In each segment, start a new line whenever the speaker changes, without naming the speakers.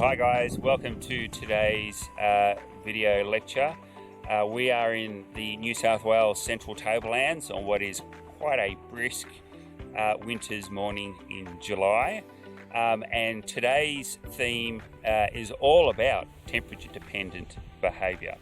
Hi guys, welcome to today's video lecture. We are in the New South Wales Central Tablelands on what is quite a brisk winter's morning in July. And today's theme is all about temperature dependent behaviour.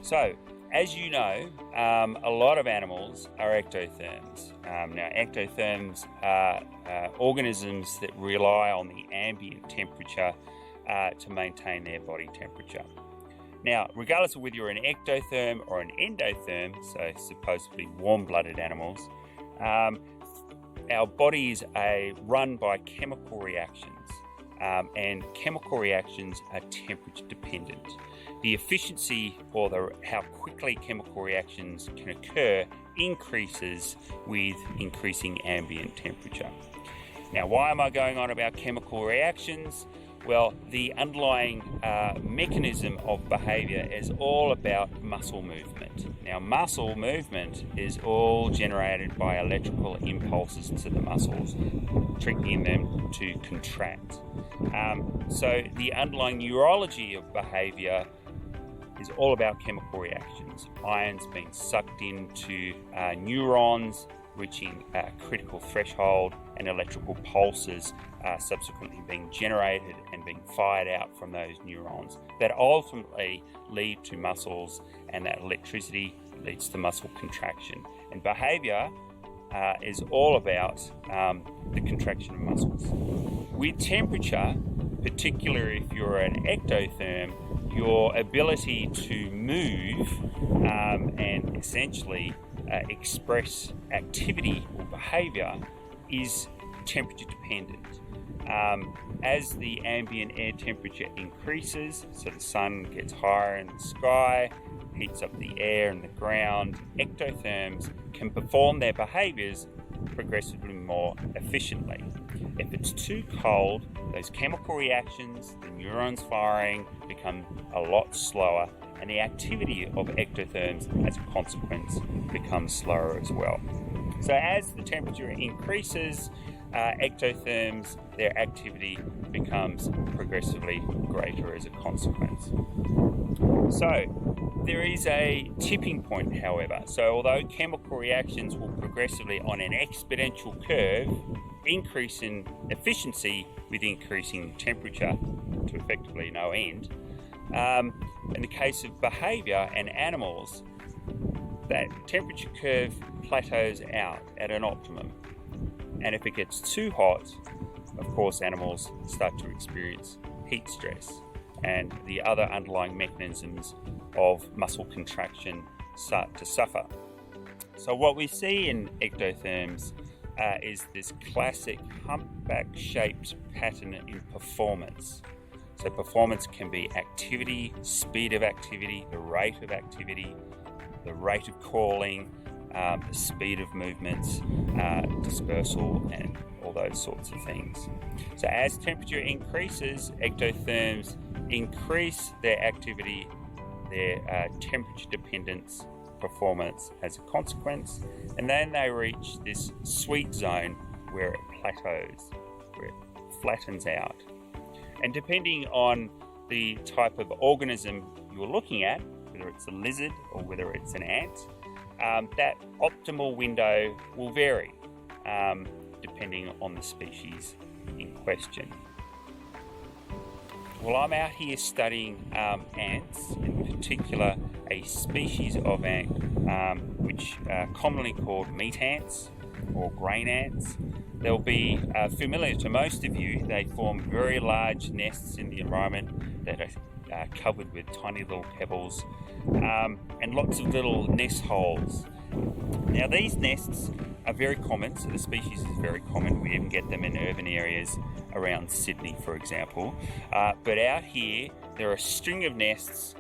So, as you know, a lot of animals are ectotherms. Now, ectotherms are organisms that rely on the ambient temperature to maintain their body temperature. Now, regardless of whether you're an ectotherm or an endotherm, so supposedly warm-blooded animals, our bodies are run by chemical reactions, and chemical reactions are temperature dependent. The efficiency or how quickly chemical reactions can occur increases with increasing ambient temperature. Now, why am I going on about chemical reactions? Well, the underlying mechanism of behaviour is all about muscle movement. Now, muscle movement is all generated by electrical impulses to the muscles, triggering them to contract. So the underlying neurology of behaviour is all about chemical reactions. Ions being sucked into neurons, reaching a critical threshold, and electrical pulses subsequently being generated and being fired out from those neurons that ultimately lead to muscles, and that electricity leads to muscle contraction. And behaviour is all about the contraction of muscles. With temperature, particularly if you're an ectotherm, your ability to move and essentially express activity or behaviour is temperature dependent. As the ambient air temperature increases, so the sun gets higher in the sky, heats up the air and the ground, ectotherms can perform their behaviours progressively more efficiently. If it's too cold, those chemical reactions, the neurons firing, become a lot slower, and the activity of ectotherms as a consequence becomes slower as well. So as the temperature increases, ectotherms, their activity becomes progressively greater as a consequence. So there is a tipping point, however. So although chemical reactions will progressively on an exponential curve increase in efficiency with increasing temperature to effectively no end, in the case of behaviour and animals, that temperature curve plateaus out at an optimum. And if it gets too hot, of course, animals start to experience heat stress, and the other underlying mechanisms of muscle contraction start to suffer. So what we see in ectotherms is this classic humpback-shaped pattern in performance. So performance can be activity, speed of activity, the rate of activity, the rate of calling, the speed of movements, dispersal, and all those sorts of things. So as temperature increases, ectotherms increase their activity, their temperature dependence, performance as a consequence, and then they reach this sweet zone where it plateaus, where it flattens out. And depending on the type of organism you're looking at, whether it's a lizard or whether it's an ant, that optimal window will vary depending on the species in question. Well, I'm out here studying ants, in particular a species of ant which are commonly called meat ants or grain ants. They'll be familiar to most of you. They form very large nests in the environment that are covered with tiny little pebbles and lots of little nest holes. Now, these nests are very common, so the species is very common. We even get them in urban areas around Sydney, for example. But out here, there are a string of nests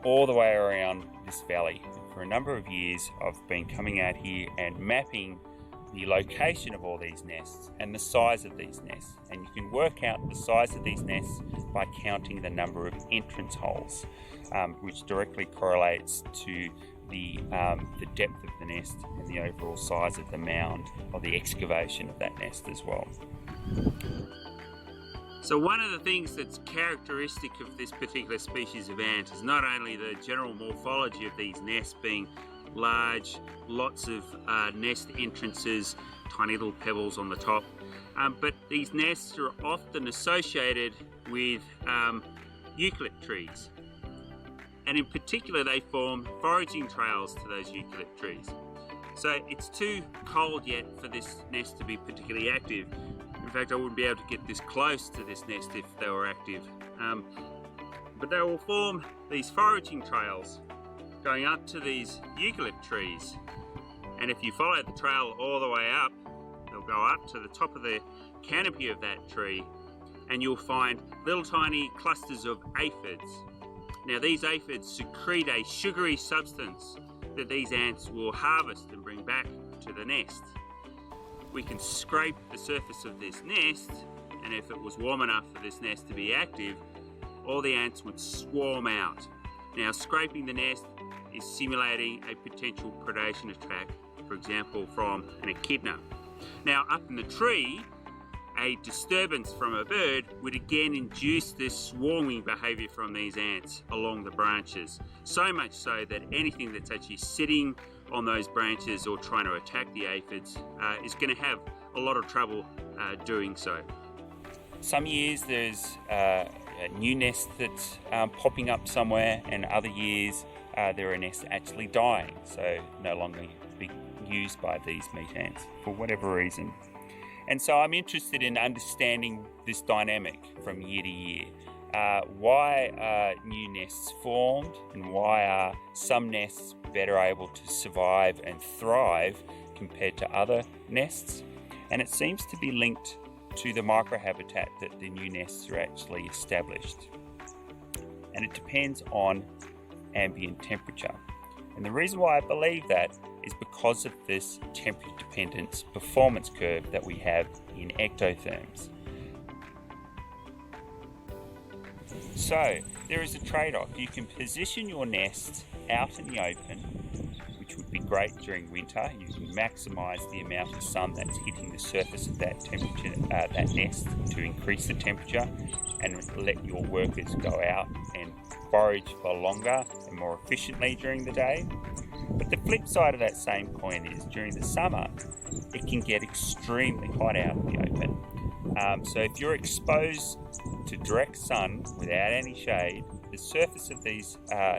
all the way around this valley. For a number of years, I've been coming out here and mapping the location of all these nests and the size of these nests. And you can work out the size of these nests by counting the number of entrance holes, which directly correlates to the depth of the nest and the overall size of the mound or the excavation of that nest as well. So one of the things that's characteristic of this particular species of ant is not only the general morphology of these nests being large, lots of nest entrances, tiny little pebbles on the top, but these nests are often associated with eucalypt trees. And in particular, they form foraging trails to those eucalypt trees. So it's too cold yet for this nest to be particularly active. In fact, I wouldn't be able to get this close to this nest if they were active. But they will form these foraging trails going up to these eucalypt trees. And if you follow the trail all the way up, they'll go up to the top of the canopy of that tree, and you'll find little tiny clusters of aphids. Now these aphids secrete a sugary substance that these ants will harvest and bring back to the nest. We can scrape the surface of this nest, and if it was warm enough for this nest to be active, all the ants would swarm out. Now scraping the nest is simulating a potential predation attack, for example from an echidna. Now up in the tree, a disturbance from a bird would again induce this swarming behaviour from these ants along the branches, so much so that anything that's actually sitting on those branches or trying to attack the aphids is going to have a lot of trouble doing so. Some years there's a new nest that's popping up somewhere, and other years there are nests actually dying, so no longer being used by these meat ants for whatever reason. And so I'm interested in understanding this dynamic from year to year. Why are new nests formed, and why are some nests better able to survive and thrive compared to other nests? And it seems to be linked to the microhabitat that the new nests are actually established. And it depends on ambient temperature. And the reason why I believe that is because of this temperature dependence performance curve that we have in ectotherms. So there is a trade-off. You can position your nest out in the open, which would be great during winter. You can maximise the amount of sun that's hitting the surface of that temperature, that nest, to increase the temperature, and let your workers go out and forage for longer and more efficiently during the day. But the flip side of that same coin is during the summer, it can get extremely hot out in the open. So if you're exposed to direct sun without any shade, the surface of these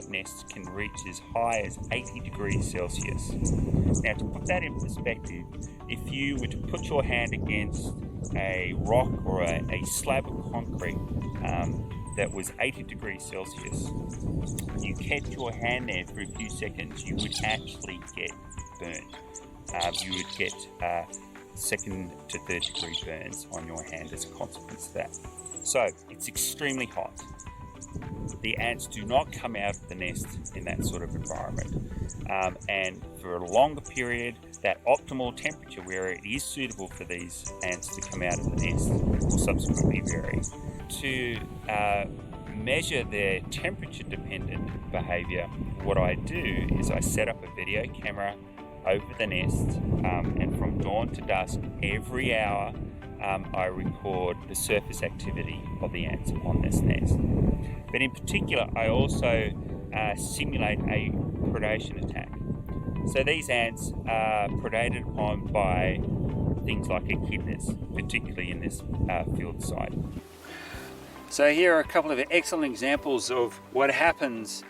nests can reach as high as 80 degrees Celsius. Now, to put that in perspective, if you were to put your hand against a rock or a slab of concrete that was 80 degrees Celsius, you kept your hand there for a few seconds, you would actually get burnt. You would get second to third degree burns on your hand as a consequence of that. So it's extremely hot. The ants do not come out of the nest in that sort of environment. And for a longer period, that optimal temperature where it is suitable for these ants to come out of the nest will subsequently vary. To measure their temperature dependent behaviour, what I do is I set up a video camera over the nest, and from dawn to dusk every hour I record the surface activity of the ants on this nest. But in particular, I also simulate a predation attack. So these ants are predated upon by things like echidnas, particularly in this field site. So here are a couple of excellent examples of what happens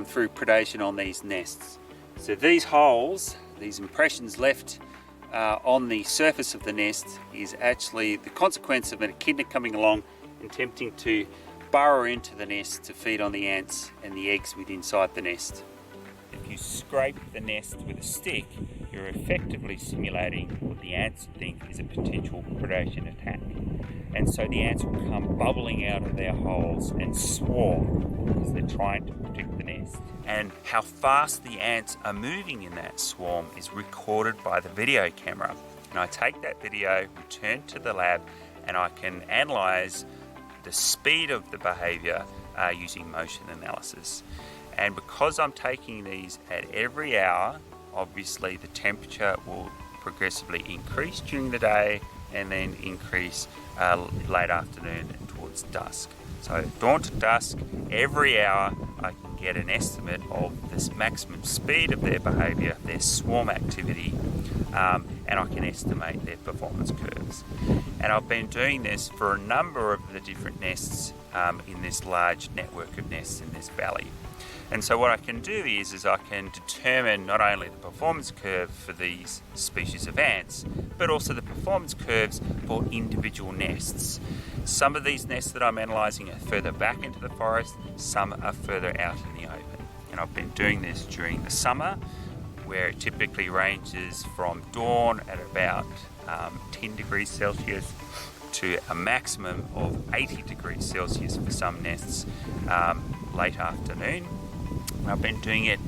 through predation on these nests. So these holes, these impressions left on the surface of the nest, is actually the consequence of an echidna coming along and attempting to burrow into the nest to feed on the ants and the eggs within inside the nest. If you scrape the nest with a stick, you're effectively simulating what the ants think is a potential predation attack. And so the ants will come bubbling out of their holes and swarm because they're trying to protect the nest. And how fast the ants are moving in that swarm is recorded by the video camera. And I take that video, return to the lab, and I can analyse the speed of the behaviour using motion analysis. And because I'm taking these at every hour, obviously the temperature will progressively increase during the day and then increase late afternoon and towards dusk. So dawn to dusk, every hour I can get an estimate of this maximum speed of their behaviour, their swarm activity, and I can estimate their performance curves. And I've been doing this for a number of the different nests in this large network of nests in this valley. And so what I can do is I can determine not only the performance curve for these species of ants, but also the performance curves for individual nests. Some of these nests that I'm analysing are further back into the forest, some are further out in the open. And I've been doing this during the summer, where it typically ranges from dawn at about 10 degrees Celsius to a maximum of 80 degrees Celsius for some nests late afternoon. I've been doing it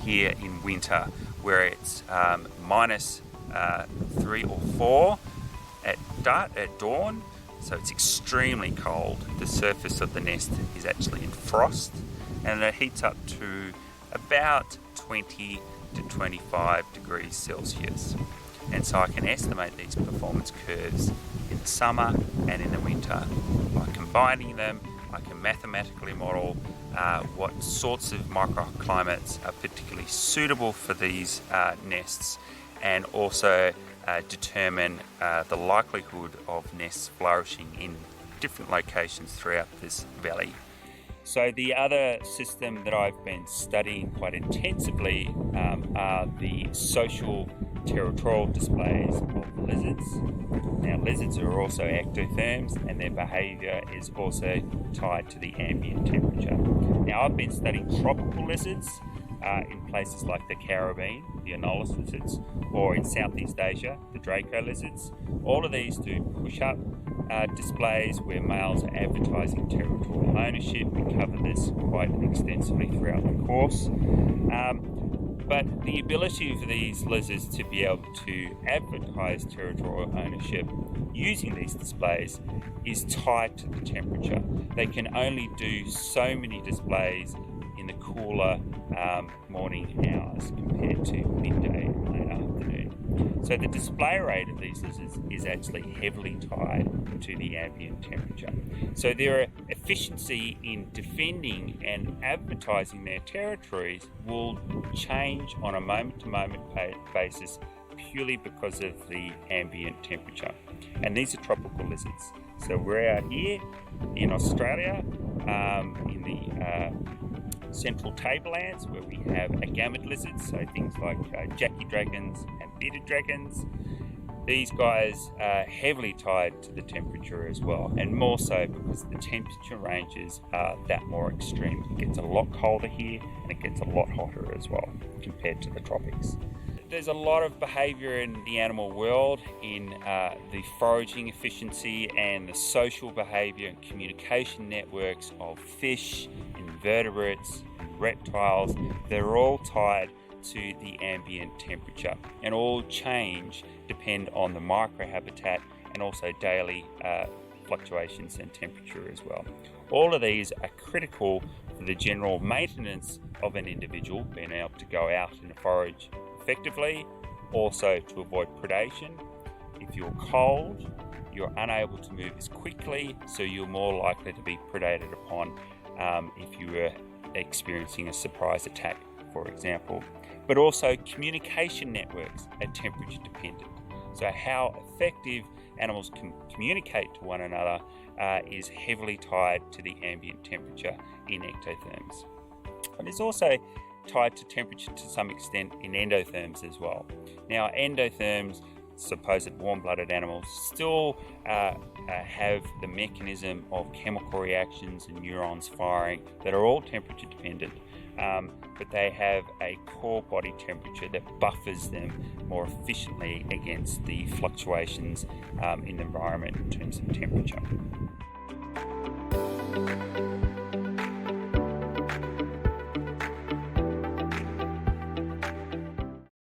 here in winter, where it's minus 3 or 4 at dawn, so it's extremely cold. The surface of the nest is actually in frost, and it heats up to about 20 to 25 degrees Celsius. And so I can estimate these performance curves in the summer and in the winter. By combining them, I can mathematically model what sorts of microclimates are particularly suitable for these nests, and also determine the likelihood of nests flourishing in different locations throughout this valley. So the other system that I've been studying quite intensively are the social territorial displays of lizards. Now, lizards are also ectotherms, and their behaviour is also tied to the ambient temperature. Now, I've been studying tropical lizards in places like the Caribbean, the Anolis lizards, or in Southeast Asia, the Draco lizards. All of these do push-up displays where males are advertising territorial ownership. We cover this quite extensively throughout the course. But the ability for these lizards to be able to advertise territorial ownership using these displays is tied to the temperature. They can only do so many displays in the cooler morning hours compared to midday and late afternoon. So the display rate of these lizards is actually heavily tied to the ambient temperature. So their efficiency in defending and advertising their territories will change on a moment-to-moment basis purely because of the ambient temperature. And these are tropical lizards. So we're out here in Australia in the central tablelands, where we have agamid lizards, so things like Jackie dragons and bearded dragons. These guys are heavily tied to the temperature as well, and more so because the temperature ranges are that more extreme. It gets a lot colder here, and it gets a lot hotter as well compared to the tropics. There's a lot of behaviour in the animal world, in the foraging efficiency and the social behaviour and communication networks of fish, invertebrates, and reptiles. They're all tied to the ambient temperature, and all change depend on the microhabitat and also daily fluctuations in temperature as well. All of these are critical for the general maintenance of an individual, being able to go out and forage effectively, also to avoid predation. If you're cold, you're unable to move as quickly, so you're more likely to be predated upon if you were experiencing a surprise attack, for example. But also communication networks are temperature dependent. So how effective animals can communicate to one another is heavily tied to the ambient temperature in ectotherms. And it's also tied to temperature to some extent in endotherms as well. Now, endotherms, supposed warm-blooded animals, still have the mechanism of chemical reactions and neurons firing that are all temperature dependent, but they have a core body temperature that buffers them more efficiently against the fluctuations in the environment in terms of temperature.